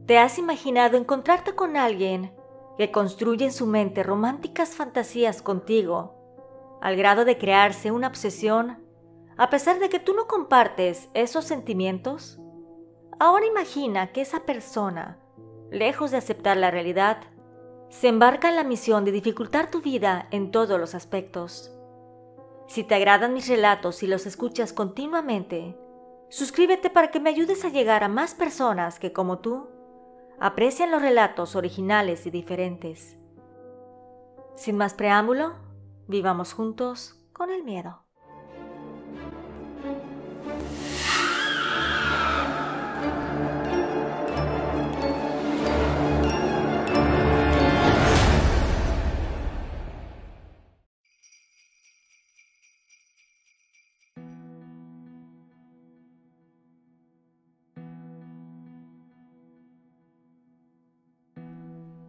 ¿Te has imaginado encontrarte con alguien que construye en su mente románticas fantasías contigo, al grado de crearse una obsesión, a pesar de que tú no compartes esos sentimientos? Ahora imagina que esa persona, lejos de aceptar la realidad, se embarca en la misión de dificultar tu vida en todos los aspectos. Si te agradan mis relatos y los escuchas continuamente, suscríbete para que me ayudes a llegar a más personas que, como tú, aprecian los relatos originales y diferentes. Sin más preámbulo, vivamos juntos con el miedo.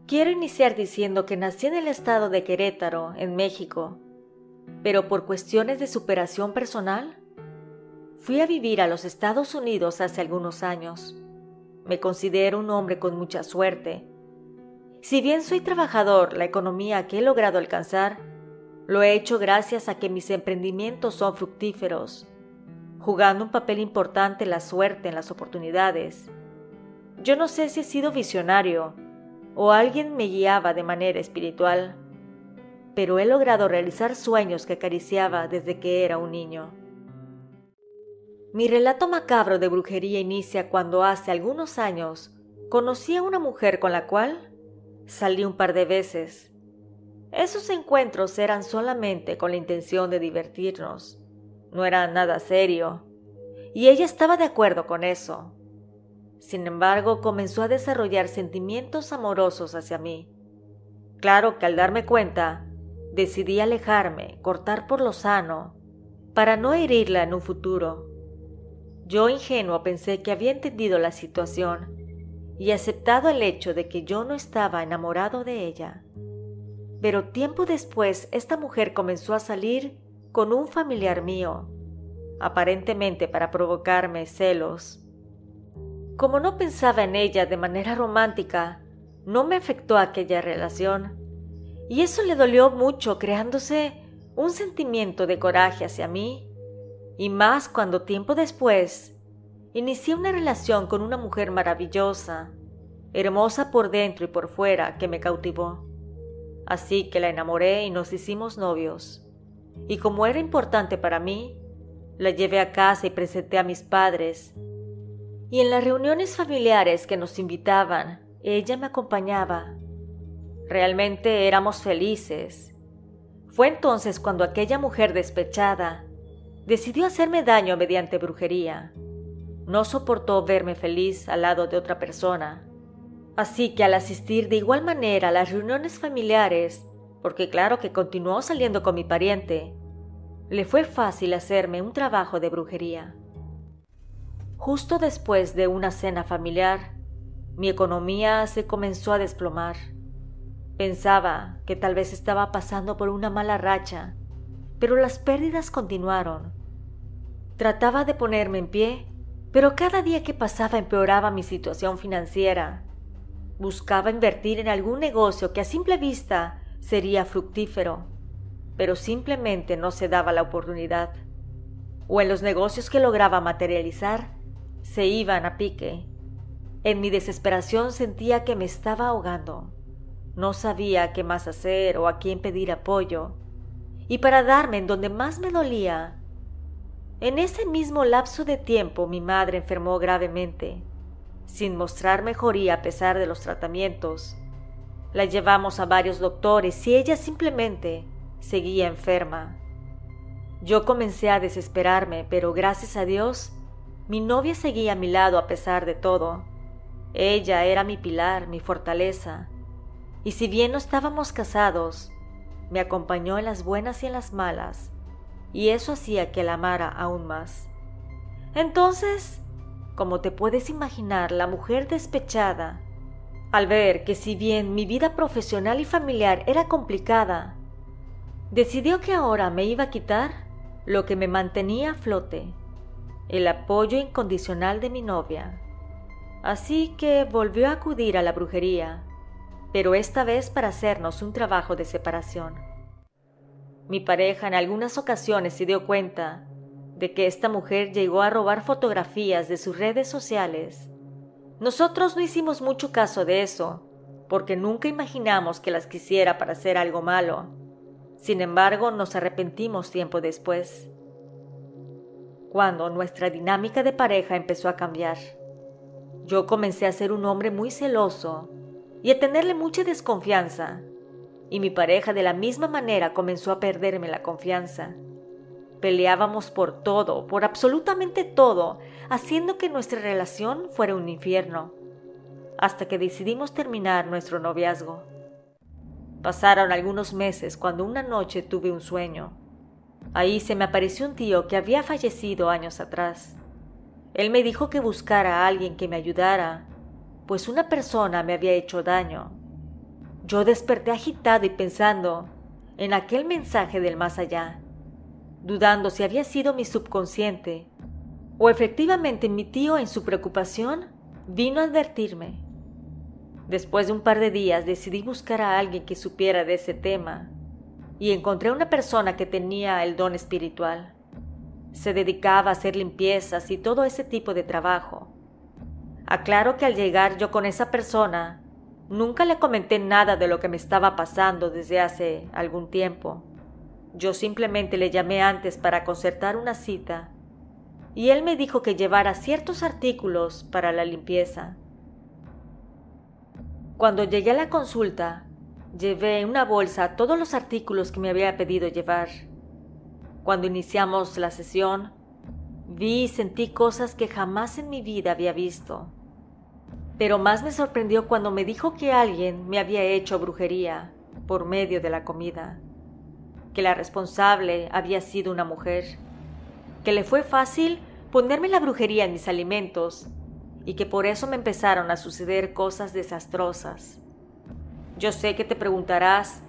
Quiero iniciar diciendo que nací en el estado de Querétaro, en México, pero por cuestiones de superación personal, fui a vivir a los Estados Unidos hace algunos años. Me considero un hombre con mucha suerte. Si bien soy trabajador, la economía que he logrado alcanzar, lo he hecho gracias a que mis emprendimientos son fructíferos, jugando un papel importante la suerte en las oportunidades. Yo no sé si he sido visionario, o alguien me guiaba de manera espiritual, pero he logrado realizar sueños que acariciaba desde que era un niño. Mi relato macabro de brujería inicia cuando hace algunos años conocí a una mujer con la cual salí un par de veces. Esos encuentros eran solamente con la intención de divertirnos, no era nada serio, y ella estaba de acuerdo con eso. Sin embargo, comenzó a desarrollar sentimientos amorosos hacia mí. Claro que al darme cuenta, decidí alejarme, cortar por lo sano, para no herirla en un futuro. Yo, ingenuo, pensé que había entendido la situación y aceptado el hecho de que yo no estaba enamorado de ella. Pero tiempo después, esta mujer comenzó a salir con un familiar mío, aparentemente para provocarme celos. Como no pensaba en ella de manera romántica, no me afectó aquella relación, y eso le dolió mucho, creándose un sentimiento de coraje hacia mí, y más cuando tiempo después inicié una relación con una mujer maravillosa, hermosa por dentro y por fuera, que me cautivó. Así que la enamoré y nos hicimos novios, y como era importante para mí, la llevé a casa y presenté a mis padres. Y en las reuniones familiares que nos invitaban, ella me acompañaba. Realmente éramos felices. Fue entonces cuando aquella mujer despechada decidió hacerme daño mediante brujería. No soportó verme feliz al lado de otra persona. Así que al asistir de igual manera a las reuniones familiares, porque claro que continuó saliendo con mi pariente, le fue fácil hacerme un trabajo de brujería. Justo después de una cena familiar, mi economía se comenzó a desplomar. Pensaba que tal vez estaba pasando por una mala racha, pero las pérdidas continuaron. Trataba de ponerme en pie, pero cada día que pasaba empeoraba mi situación financiera. Buscaba invertir en algún negocio que a simple vista sería fructífero, pero simplemente no se daba la oportunidad. O en los negocios que lograba materializar, se iban a pique. En mi desesperación sentía que me estaba ahogando. No sabía qué más hacer o a quién pedir apoyo. Y para darme en donde más me dolía, en ese mismo lapso de tiempo mi madre enfermó gravemente, sin mostrar mejoría a pesar de los tratamientos. La llevamos a varios doctores y ella simplemente seguía enferma. Yo comencé a desesperarme, pero gracias a Dios, mi novia seguía a mi lado a pesar de todo. Ella era mi pilar, mi fortaleza. Y si bien no estábamos casados, me acompañó en las buenas y en las malas, y eso hacía que la amara aún más. Entonces, como te puedes imaginar, la mujer despechada, al ver que si bien mi vida profesional y familiar era complicada, decidió que ahora me iba a quitar lo que me mantenía a flote, el apoyo incondicional de mi novia. Así que volvió a acudir a la brujería, pero esta vez para hacernos un trabajo de separación. Mi pareja en algunas ocasiones se dio cuenta de que esta mujer llegó a robar fotografías de sus redes sociales. Nosotros no hicimos mucho caso de eso, porque nunca imaginamos que las quisiera para hacer algo malo. Sin embargo, nos arrepentimos tiempo después, cuando nuestra dinámica de pareja empezó a cambiar. Yo comencé a ser un hombre muy celoso y a tenerle mucha desconfianza, y mi pareja de la misma manera comenzó a perderme la confianza. Peleábamos por todo, por absolutamente todo, haciendo que nuestra relación fuera un infierno, hasta que decidimos terminar nuestro noviazgo. Pasaron algunos meses cuando una noche tuve un sueño. Ahí se me apareció un tío que había fallecido años atrás. Él me dijo que buscara a alguien que me ayudara, pues una persona me había hecho daño. Yo desperté agitado y pensando en aquel mensaje del más allá, dudando si había sido mi subconsciente o efectivamente mi tío en su preocupación vino a advertirme. Después de un par de días decidí buscar a alguien que supiera de ese tema y encontré una persona que tenía el don espiritual. Se dedicaba a hacer limpiezas y todo ese tipo de trabajo. Aclaro que al llegar yo con esa persona, nunca le comenté nada de lo que me estaba pasando desde hace algún tiempo. Yo simplemente le llamé antes para concertar una cita y él me dijo que llevara ciertos artículos para la limpieza. Cuando llegué a la consulta, llevé en una bolsa todos los artículos que me había pedido llevar. Cuando iniciamos la sesión, vi y sentí cosas que jamás en mi vida había visto. Pero más me sorprendió cuando me dijo que alguien me había hecho brujería por medio de la comida, que la responsable había sido una mujer, que le fue fácil ponerme la brujería en mis alimentos y que por eso me empezaron a suceder cosas desastrosas. Yo sé que te preguntarás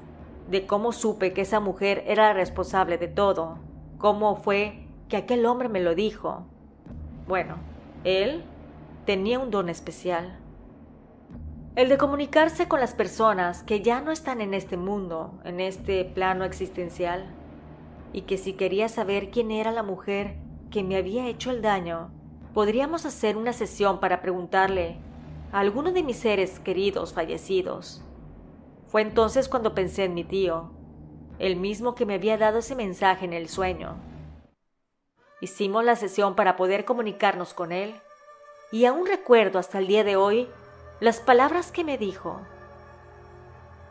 de cómo supe que esa mujer era la responsable de todo, cómo fue que aquel hombre me lo dijo. Bueno, él tenía un don especial, el de comunicarse con las personas que ya no están en este mundo, en este plano existencial, y que si quería saber quién era la mujer que me había hecho el daño, podríamos hacer una sesión para preguntarle a alguno de mis seres queridos fallecidos. Fue entonces cuando pensé en mi tío, el mismo que me había dado ese mensaje en el sueño. Hicimos la sesión para poder comunicarnos con él, y aún recuerdo hasta el día de hoy las palabras que me dijo,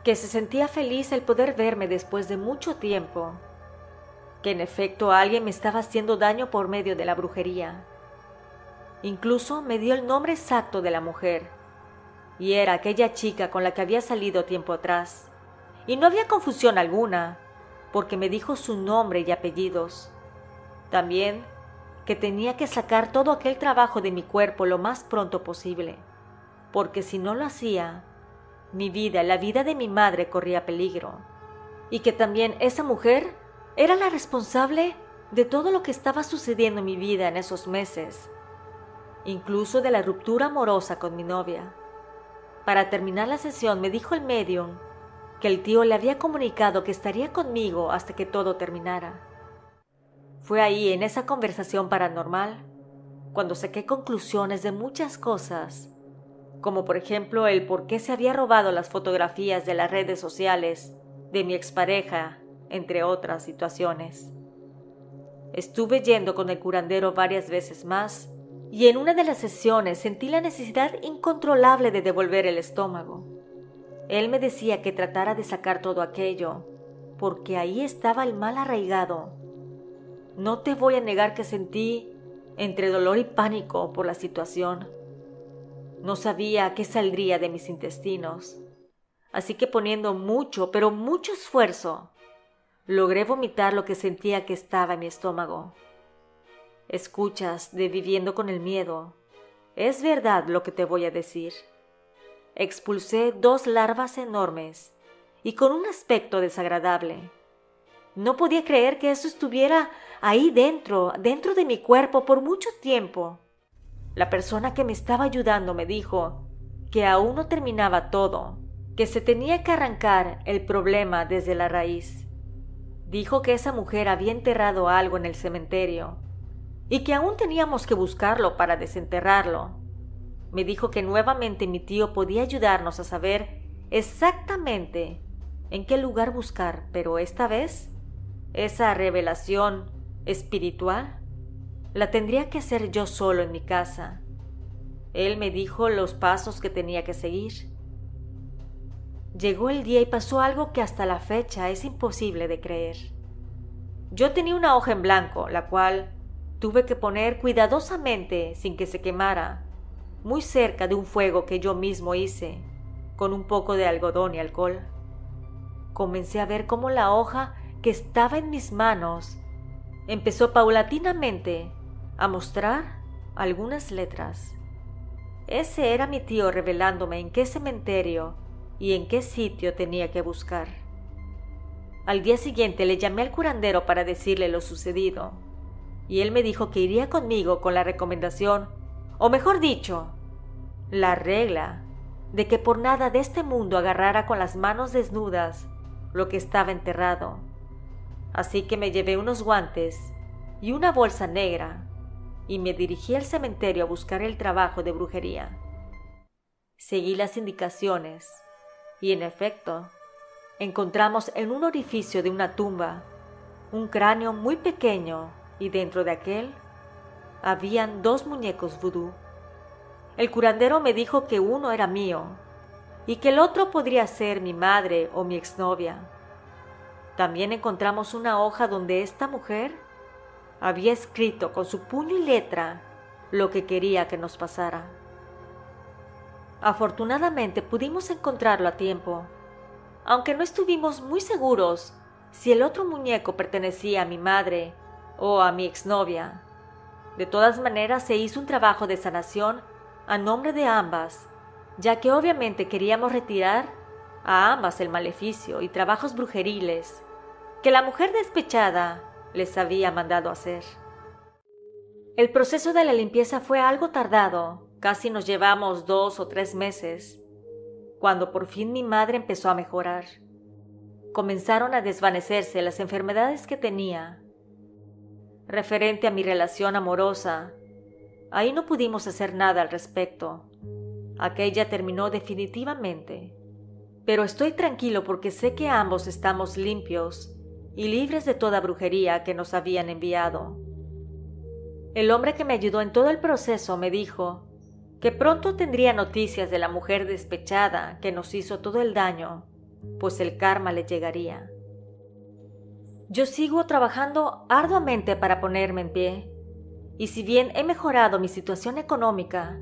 que se sentía feliz el poder verme después de mucho tiempo, que en efecto alguien me estaba haciendo daño por medio de la brujería. Incluso me dio el nombre exacto de la mujer, y era aquella chica con la que había salido tiempo atrás, y no había confusión alguna, porque me dijo su nombre y apellidos. También que tenía que sacar todo aquel trabajo de mi cuerpo lo más pronto posible, porque si no lo hacía, mi vida, la vida de mi madre corría peligro, y que también esa mujer era la responsable de todo lo que estaba sucediendo en mi vida en esos meses, incluso de la ruptura amorosa con mi novia. Para terminar la sesión me dijo el médium que el tío le había comunicado que estaría conmigo hasta que todo terminara. Fue ahí, en esa conversación paranormal, cuando saqué conclusiones de muchas cosas, como por ejemplo el por qué se había robado las fotografías de las redes sociales de mi expareja, entre otras situaciones. Estuve yendo con el curandero varias veces más, y en una de las sesiones sentí la necesidad incontrolable de devolver el estómago. Él me decía que tratara de sacar todo aquello, porque ahí estaba el mal arraigado. No te voy a negar que sentí entre dolor y pánico por la situación. No sabía qué saldría de mis intestinos, así que poniendo mucho, pero mucho esfuerzo, logré vomitar lo que sentía que estaba en mi estómago. Escuchas de Viviendo con el Miedo. Es verdad lo que te voy a decir. Expulsé 2 larvas enormes y con un aspecto desagradable. No podía creer que eso estuviera ahí dentro de mi cuerpo por mucho tiempo. la persona que me estaba ayudando me dijo que aún no terminaba todo, que se tenía que arrancar el problema desde la raíz. Dijo que esa mujer había enterrado algo en el cementerio y que aún teníamos que buscarlo para desenterrarlo. Me dijo que nuevamente mi tío podía ayudarnos a saber exactamente en qué lugar buscar, pero esta vez, esa revelación espiritual la tendría que hacer yo solo en mi casa. Él me dijo los pasos que tenía que seguir. Llegó el día y pasó algo que hasta la fecha es imposible de creer. Yo tenía una hoja en blanco, la cual tuve que poner cuidadosamente sin que se quemara, muy cerca de un fuego que yo mismo hice, con un poco de algodón y alcohol. Comencé a ver cómo la hoja que estaba en mis manos empezó paulatinamente a mostrar algunas letras. Ese era mi tío revelándome en qué cementerio y en qué sitio tenía que buscar. Al día siguiente le llamé al curandero para decirle lo sucedido, y él me dijo que iría conmigo con la recomendación, o mejor dicho, la regla, de que por nada de este mundo agarrara con las manos desnudas lo que estaba enterrado. Así que me llevé unos guantes y una bolsa negra y me dirigí al cementerio a buscar el trabajo de brujería. Seguí las indicaciones y, en efecto, encontramos en un orificio de una tumba un cráneo muy pequeño y dentro de aquel habían 2 muñecos vudú. El curandero me dijo que uno era mío y que el otro podría ser mi madre o mi exnovia. También encontramos una hoja donde esta mujer había escrito con su puño y letra lo que quería que nos pasara. Afortunadamente pudimos encontrarlo a tiempo, aunque no estuvimos muy seguros si el otro muñeco pertenecía a mi madre o a mi exnovia. De todas maneras se hizo un trabajo de sanación a nombre de ambas, ya que obviamente queríamos retirar a ambas el maleficio y trabajos brujeriles que la mujer despechada les había mandado hacer. El proceso de la limpieza fue algo tardado, casi nos llevamos 2 o 3 meses, cuando por fin mi madre empezó a mejorar. Comenzaron a desvanecerse las enfermedades que tenía. Referente a mi relación amorosa, ahí no pudimos hacer nada al respecto. Aquella terminó definitivamente. Pero estoy tranquilo porque sé que ambos estamos limpios y libres de toda brujería que nos habían enviado. El hombre que me ayudó en todo el proceso me dijo que pronto tendría noticias de la mujer despechada que nos hizo todo el daño, pues el karma le llegaría. Yo sigo trabajando arduamente para ponerme en pie, y si bien he mejorado mi situación económica,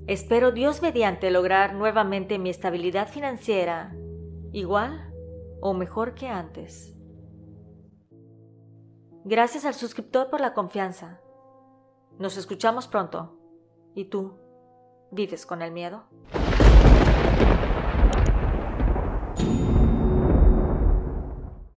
espero Dios mediante lograr nuevamente mi estabilidad financiera, igual o mejor que antes. Gracias al suscriptor por la confianza. Nos escuchamos pronto. ¿Y tú? ¿Vives con el miedo?